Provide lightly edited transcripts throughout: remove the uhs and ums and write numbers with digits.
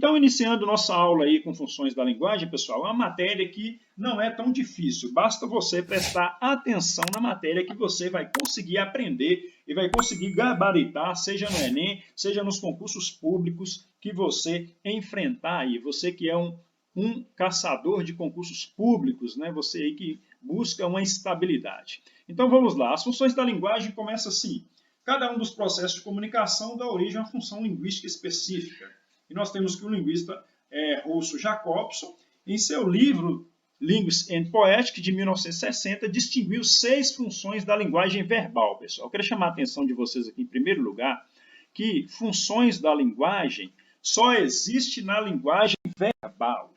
Então, iniciando nossa aula aí com funções da linguagem, pessoal, é uma matéria que não é tão difícil. Basta você prestar atenção na matéria que você vai conseguir aprender e vai conseguir gabaritar, seja no Enem, seja nos concursos públicos que você enfrentar aí. Você que é um caçador de concursos públicos, né? Você aí que busca uma estabilidade. Então, vamos lá. As funções da linguagem começam assim. Cada um dos processos de comunicação dá origem a uma função linguística específica. E nós temos que o linguista russo Jacobson, em seu livro Linguist and Poetic, de 1960, distinguiu 6 funções da linguagem verbal, pessoal. Eu quero chamar a atenção de vocês aqui, em primeiro lugar, que funções da linguagem só existem na linguagem verbal.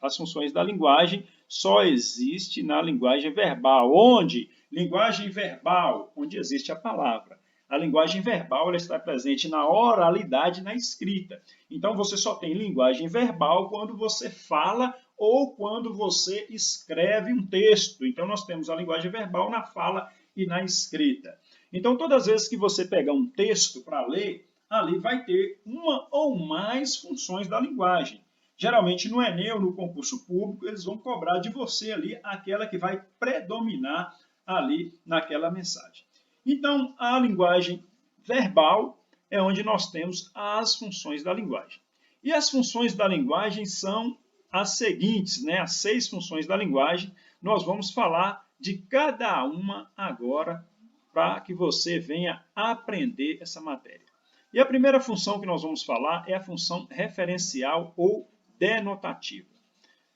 As funções da linguagem só existem na linguagem verbal. Onde? Linguagem verbal, onde existe a palavra. A linguagem verbal ela está presente na oralidade e na escrita. Então, você só tem linguagem verbal quando você fala ou quando você escreve um texto. Então, nós temos a linguagem verbal na fala e na escrita. Então, todas as vezes que você pegar um texto para ler, ali vai ter uma ou mais funções da linguagem. Geralmente, no Enem ou no concurso público, eles vão cobrar de você ali aquela que vai predominar ali naquela mensagem. Então, a linguagem verbal é onde nós temos as funções da linguagem. E as funções da linguagem são as seguintes, né? As 6 funções da linguagem. Nós vamos falar de cada uma agora para que você venha aprender essa matéria. E a primeira função que nós vamos falar é a função referencial ou denotativa.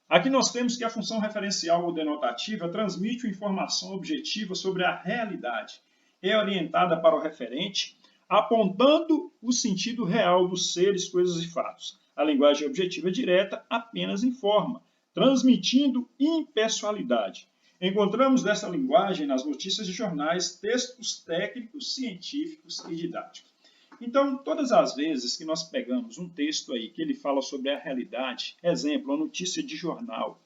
Aqui nós temos que a função referencial ou denotativa transmite uma informação objetiva sobre a realidade. É orientada para o referente, apontando o sentido real dos seres, coisas e fatos. A linguagem objetiva direta apenas informa, transmitindo impessoalidade. Encontramos dessa linguagem nas notícias de jornais, textos técnicos, científicos e didáticos. Então, todas as vezes que nós pegamos um texto aí que ele fala sobre a realidade, exemplo, a notícia de jornal,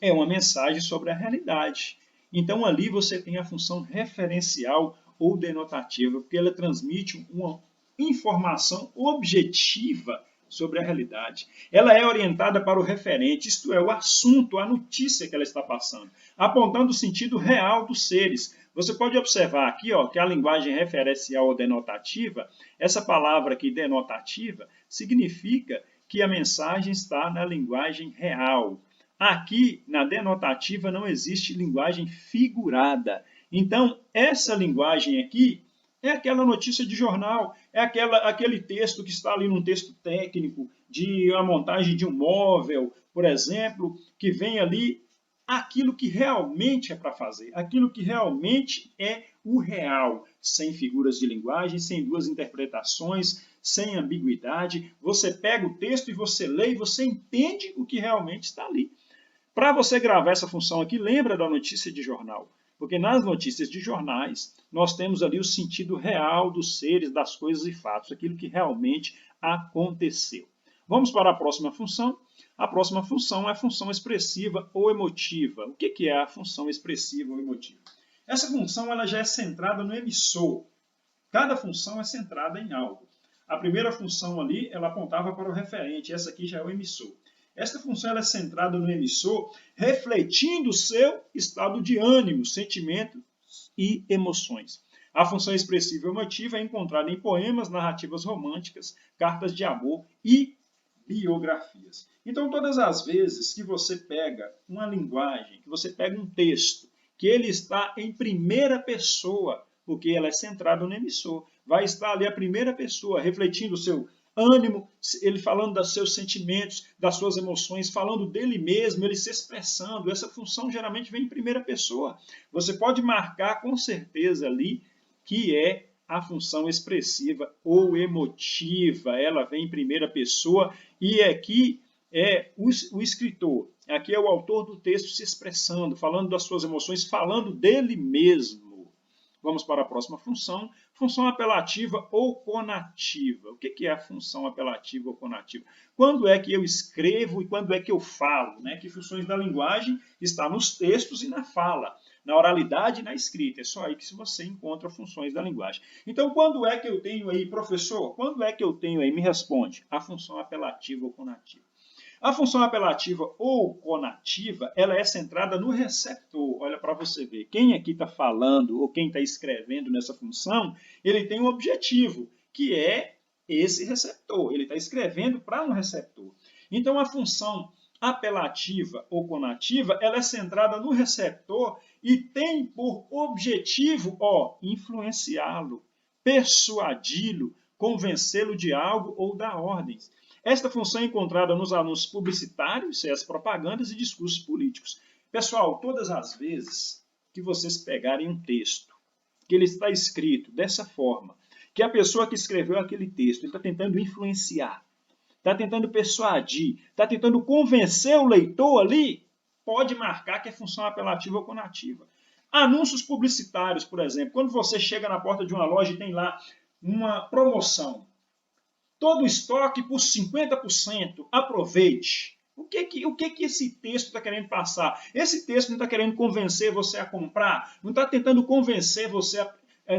é uma mensagem sobre a realidade. Então, ali você tem a função referencial ou denotativa, porque ela transmite uma informação objetiva sobre a realidade. Ela é orientada para o referente, isto é, o assunto, a notícia que ela está passando, apontando o sentido real dos seres. Você pode observar aqui que a linguagem referencial ou denotativa, essa palavra aqui, denotativa, significa que a mensagem está na linguagem real. Aqui, na denotativa, não existe linguagem figurada. Então, essa linguagem aqui é aquela notícia de jornal, é aquele texto que está ali num texto técnico, de uma montagem de um móvel, por exemplo, que vem ali aquilo que realmente é para fazer, aquilo que realmente é o real, sem figuras de linguagem, sem duas interpretações, sem ambiguidade. Você pega o texto e você lê e você entende o que realmente está ali. Para você gravar essa função aqui, lembra da notícia de jornal. Porque nas notícias de jornais, nós temos ali o sentido real dos seres, das coisas e fatos, aquilo que realmente aconteceu. Vamos para a próxima função. A próxima função é a função expressiva ou emotiva. O que é a função expressiva ou emotiva? Essa função ela já é centrada no emissor. Cada função é centrada em algo. A primeira função ali, ela apontava para o referente, essa aqui já é o emissor. Esta função ela é centrada no emissor, refletindo o seu estado de ânimo, sentimentos e emoções. A função expressiva emotiva é encontrada em poemas, narrativas românticas, cartas de amor e biografias. Então, todas as vezes que você pega uma linguagem, que você pega um texto, que ele está em primeira pessoa, porque ela é centrada no emissor, vai estar ali a primeira pessoa, refletindo o seu ânimo, ele falando dos seus sentimentos, das suas emoções, falando dele mesmo, ele se expressando. Essa função geralmente vem em primeira pessoa. Você pode marcar com certeza ali que é a função expressiva ou emotiva. Ela vem em primeira pessoa e aqui é o escritor. Aqui é o autor do texto se expressando, falando das suas emoções, falando dele mesmo. Vamos para a próxima função. Função apelativa ou conativa. O que é a função apelativa ou conativa? Quando é que eu escrevo e quando é que eu falo? Né? Que funções da linguagem estão nos textos e na fala. na oralidade e na escrita. É só aí que você encontra funções da linguagem. Então, quando é que eu tenho aí, professor, quando é que eu tenho aí, me responde, a função apelativa ou conativa? A função apelativa ou conativa, ela é centrada no receptor. Olha para você ver, quem aqui está falando ou quem está escrevendo nessa função, ele tem um objetivo, que é esse receptor. Ele está escrevendo para um receptor. Então, a função apelativa ou conativa, ela é centrada no receptor e tem por objetivo, influenciá-lo, persuadi-lo, convencê-lo de algo ou dar ordens. Esta função é encontrada nos anúncios publicitários, as propagandas e discursos políticos. Pessoal, todas as vezes que vocês pegarem um texto, que ele está escrito dessa forma, que a pessoa que escreveu aquele texto, ele está tentando influenciar, está tentando persuadir, está tentando convencer o leitor ali, pode marcar que é função apelativa ou conativa. Anúncios publicitários, por exemplo, quando você chega na porta de uma loja e tem lá uma promoção, todo o estoque por 50%, aproveite. O que esse texto está querendo passar? Esse texto não está querendo convencer você a comprar, não está tentando convencer você,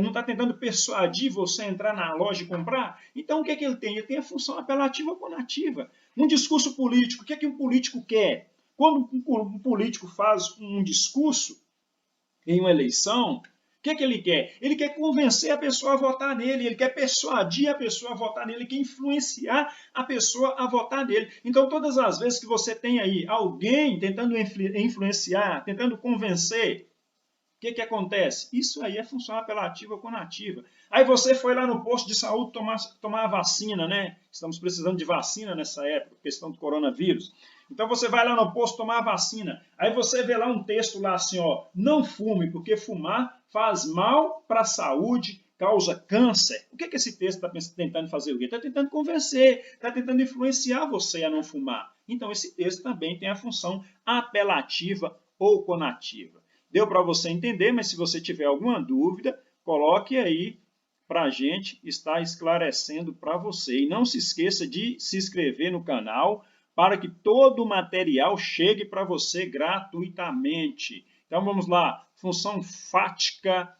não está tentando persuadir você a entrar na loja e comprar? Então o que ele tem? Ele tem a função apelativa ou conativa. Um discurso político, o que um político quer? Quando um político faz um discurso em uma eleição, o que ele quer? Ele quer convencer a pessoa a votar nele, ele quer persuadir a pessoa a votar nele, ele quer influenciar a pessoa a votar nele. Então, todas as vezes que você tem aí alguém tentando influenciar, tentando convencer, o que acontece? Isso aí é função apelativa ou conativa. Aí você foi lá no posto de saúde tomar a vacina, né? Estamos precisando de vacina nessa época, questão do coronavírus. Então você vai lá no posto tomar a vacina. Aí você vê lá um texto lá assim, não fume, porque fumar faz mal para a saúde, causa câncer. O que esse texto está tentando fazer? O quê? Está tentando convencer, está tentando influenciar você a não fumar. Então esse texto também tem a função apelativa ou conativa. Deu para você entender, mas se você tiver alguma dúvida, coloque aí para a gente estar esclarecendo para você. E não se esqueça de se inscrever no canal para que todo o material chegue para você gratuitamente. Então vamos lá, função fática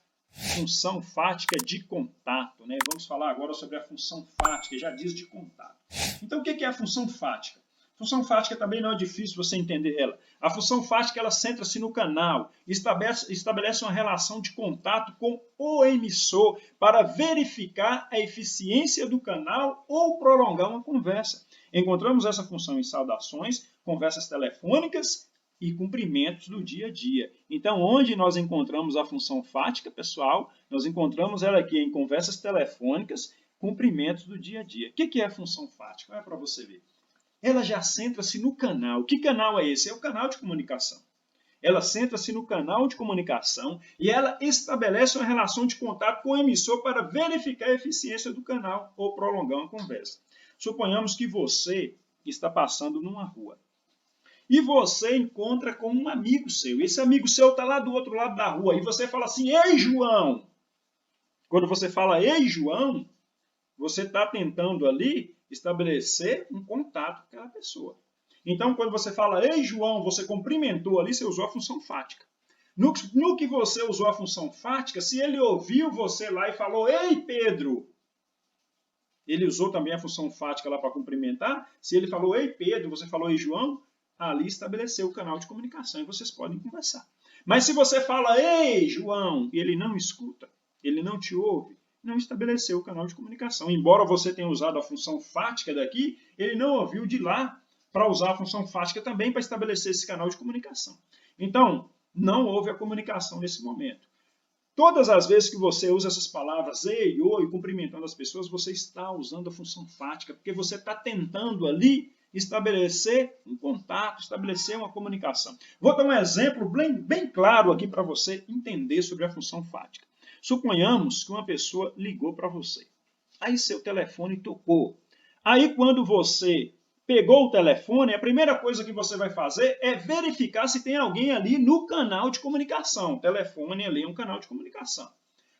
de contato, né? Vamos falar agora sobre a função fática, já diz de contato. Então o que é a função fática? A função fática também não é difícil você entender ela. A função fática, ela centra-se no canal, estabelece uma relação de contato com o emissor para verificar a eficiência do canal ou prolongar uma conversa. Encontramos essa função em saudações, conversas telefônicas e cumprimentos do dia a dia. Então, onde nós encontramos a função fática, pessoal? Nós encontramos ela aqui em conversas telefônicas, cumprimentos do dia a dia. O que é a função fática? Olha para você ver. Ela já centra-se no canal. Que canal é esse? É o canal de comunicação. Ela centra-se no canal de comunicação e ela estabelece uma relação de contato com o emissor para verificar a eficiência do canal ou prolongar uma conversa. Suponhamos que você está passando numa rua e você encontra com um amigo seu. Esse amigo seu está lá do outro lado da rua e você fala assim, ei, João! Quando você fala, ei, João, você está tentando ali estabelecer um contato com aquela pessoa. Então, quando você fala, ei, João, você cumprimentou ali, você usou a função fática. No que você usou a função fática, se ele ouviu você lá e falou, ei, Pedro, ele usou também a função fática lá para cumprimentar. Se ele falou, ei, Pedro, você falou, ei, João, ali estabeleceu o canal de comunicação e vocês podem conversar. Mas se você fala, ei, João, e ele não escuta, ele não te ouve, não estabeleceu o canal de comunicação. Embora você tenha usado a função fática daqui, ele não ouviu de lá para usar a função fática também para estabelecer esse canal de comunicação. Então, não houve a comunicação nesse momento. Todas as vezes que você usa essas palavras, ei, oi, cumprimentando as pessoas, você está usando a função fática, porque você está tentando ali estabelecer um contato, estabelecer uma comunicação. Vou dar um exemplo bem claro aqui para você entender sobre a função fática. Suponhamos que uma pessoa ligou para você. Aí seu telefone tocou. Aí quando você pegou o telefone, a primeira coisa que você vai fazer é verificar se tem alguém ali no canal de comunicação. O telefone ali é um canal de comunicação.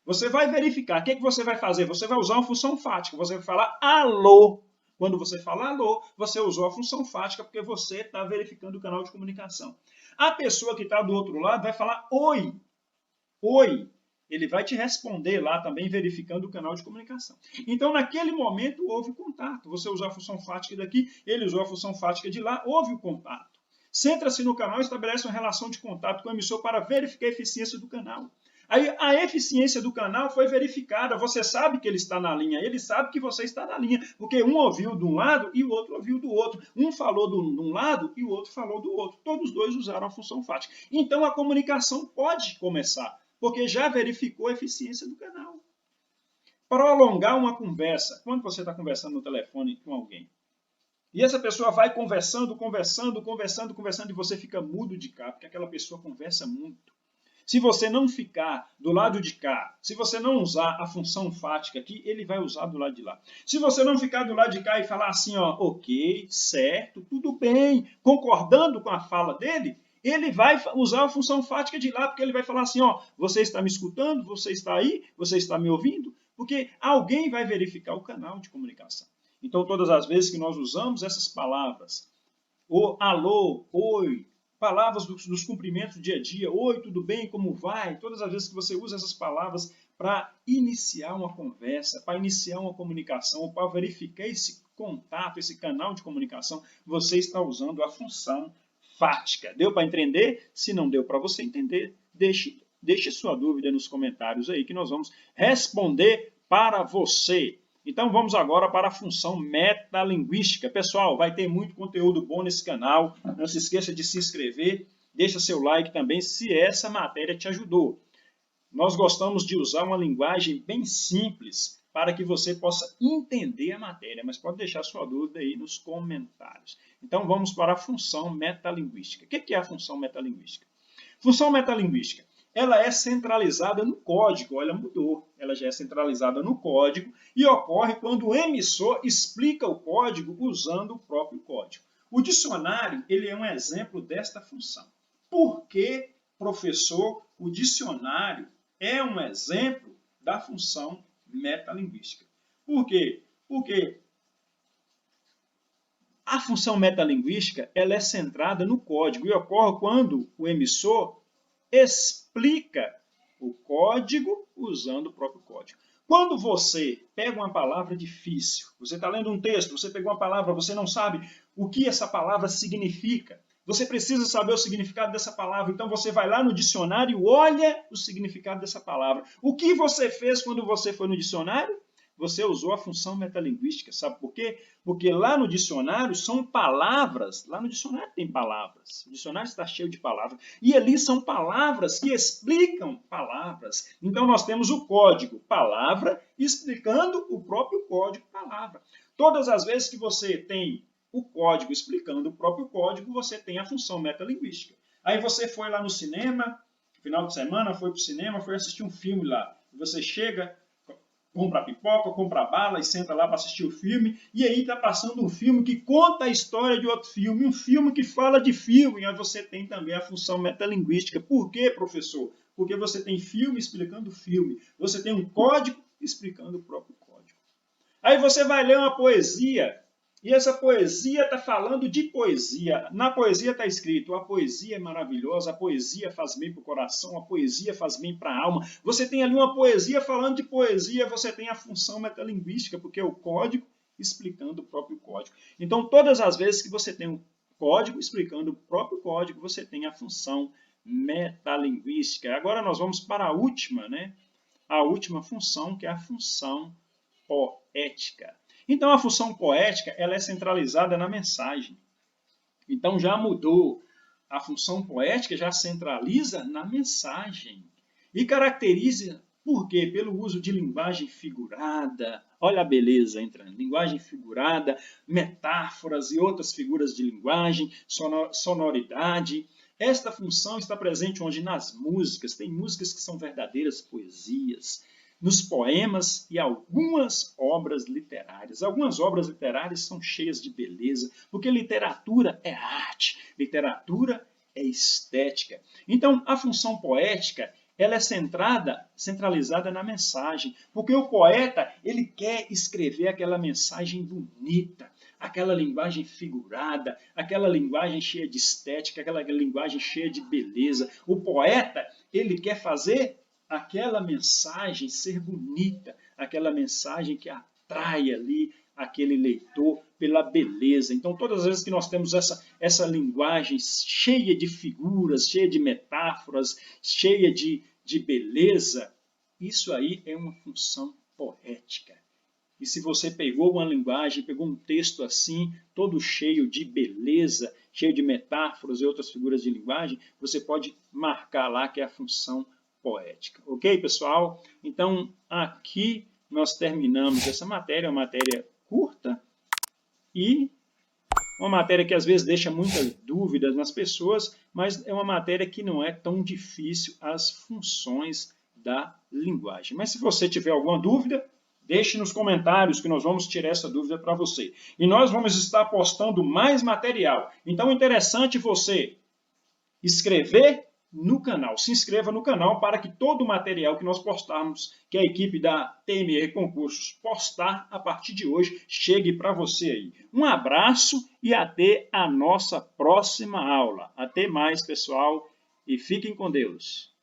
Você vai verificar. O que você vai fazer? Você vai usar uma função fática. Você vai falar alô. Quando você fala alô, você usou a função fática porque você está verificando o canal de comunicação. A pessoa que está do outro lado vai falar oi. oi, ele vai te responder lá também, verificando o canal de comunicação. Então, naquele momento, houve contato. Você usou a função fática daqui, ele usou a função fática de lá, houve o contato. Centra-se no canal e estabelece uma relação de contato com o emissor para verificar a eficiência do canal. Aí a eficiência do canal foi verificada, você sabe que ele está na linha, ele sabe que você está na linha, porque um ouviu de um lado e o outro ouviu do outro. Um falou de um lado e o outro falou do outro. Todos os dois usaram a função fática. Então a comunicação pode começar, porque já verificou a eficiência do canal. Prolongar uma conversa. Quando você está conversando no telefone com alguém, e essa pessoa vai conversando, e você fica mudo de cá, porque aquela pessoa conversa muito. Se você não ficar do lado de cá, se você não usar a função fática aqui, ele vai usar do lado de lá. Se você não ficar do lado de cá e falar assim, ó, ok, certo, tudo bem, concordando com a fala dele, ele vai usar a função fática de lá, porque ele vai falar assim, ó, você está me escutando, você está aí, você está me ouvindo, porque alguém vai verificar o canal de comunicação. Então, todas as vezes que nós usamos essas palavras, o alô, oi, palavras dos cumprimentos do dia a dia, oi, tudo bem, como vai? Todas as vezes que você usa essas palavras para iniciar uma conversa, para iniciar uma comunicação, ou para verificar esse contato, esse canal de comunicação, você está usando a função fática. Deu para entender? Se não deu para você entender, deixe sua dúvida nos comentários aí que nós vamos responder para você. Então vamos agora para a função metalinguística. Pessoal, vai ter muito conteúdo bom nesse canal. Não se esqueça de se inscrever, deixa seu like também se essa matéria te ajudou. Nós gostamos de usar uma linguagem bem simples para que você possa entender a matéria, mas pode deixar sua dúvida aí nos comentários. Então vamos para a função metalinguística. O que é a função metalinguística? Função metalinguística. Ela é centralizada no código, olha, mudou. Ela já é centralizada no código e ocorre quando o emissor explica o código usando o próprio código. O dicionário, ele é um exemplo desta função. Por que, professor, o dicionário é um exemplo da função metalinguística? Por quê? Porque a função metalinguística, ela é centrada no código e ocorre quando o emissor explica o código usando o próprio código. Quando você pega uma palavra difícil, você está lendo um texto, você pegou uma palavra, você não sabe o que essa palavra significa, você precisa saber o significado dessa palavra, então você vai lá no dicionário e olha o significado dessa palavra. O que você fez quando você foi no dicionário? Você usou a função metalinguística, sabe por quê? Porque lá no dicionário são palavras, lá no dicionário tem palavras, o dicionário está cheio de palavras, e ali são palavras que explicam palavras. Então nós temos o código palavra explicando o próprio código palavra. Todas as vezes que você tem o código explicando o próprio código, você tem a função metalinguística. Aí você foi lá no cinema, final de semana, foi para o cinema, foi assistir um filme lá, você chega, compra pipoca, compra bala e senta lá para assistir o filme, e aí está passando um filme que conta a história de outro filme, um filme que fala de filme, e aí você tem também a função metalinguística. Por quê, professor? Porque você tem filme explicando filme, você tem um código explicando o próprio código. Aí você vai ler uma poesia, e essa poesia está falando de poesia. Na poesia está escrito, a poesia é maravilhosa, a poesia faz bem para o coração, a poesia faz bem para a alma. Você tem ali uma poesia falando de poesia, você tem a função metalinguística, porque é o código explicando o próprio código. Então, todas as vezes que você tem um código explicando o próprio código, você tem a função metalinguística. Agora nós vamos para a última, né? A última função, que é a função poética. Então, a função poética ela é centralizada na mensagem. Então, já mudou. A função poética já centraliza na mensagem. E caracteriza, por quê? Pelo uso de linguagem figurada. Olha a beleza entrando. Linguagem figurada, metáforas e outras figuras de linguagem, sonoridade. Esta função está presente onde? Nas músicas. Tem músicas que são verdadeiras poesias, nos poemas e algumas obras literárias. Algumas obras literárias são cheias de beleza, porque literatura é arte, literatura é estética. Então, a função poética ela é centralizada na mensagem, porque o poeta ele quer escrever aquela mensagem bonita, aquela linguagem figurada, aquela linguagem cheia de estética, aquela linguagem cheia de beleza. O poeta ele quer fazer aquela mensagem ser bonita, aquela mensagem que atrai ali aquele leitor pela beleza. Então, todas as vezes que nós temos essa linguagem cheia de figuras, cheia de metáforas, cheia de beleza, isso aí é uma função poética. E se você pegou uma linguagem, pegou um texto assim, todo cheio de beleza, cheio de metáforas e outras figuras de linguagem, você pode marcar lá que é a função poética. Ok, pessoal? Então, aqui nós terminamos essa matéria, uma matéria curta e uma matéria que às vezes deixa muitas dúvidas nas pessoas, mas é uma matéria que não é tão difícil as funções da linguagem. Mas se você tiver alguma dúvida, deixe nos comentários que nós vamos tirar essa dúvida para você. E nós vamos estar postando mais material. Então é interessante você escrever no canal. Se inscreva no canal para que todo o material que nós postarmos, que a equipe da TMR Concursos postar a partir de hoje, chegue para você aí. Um abraço e até a nossa próxima aula. Até mais, pessoal, e fiquem com Deus.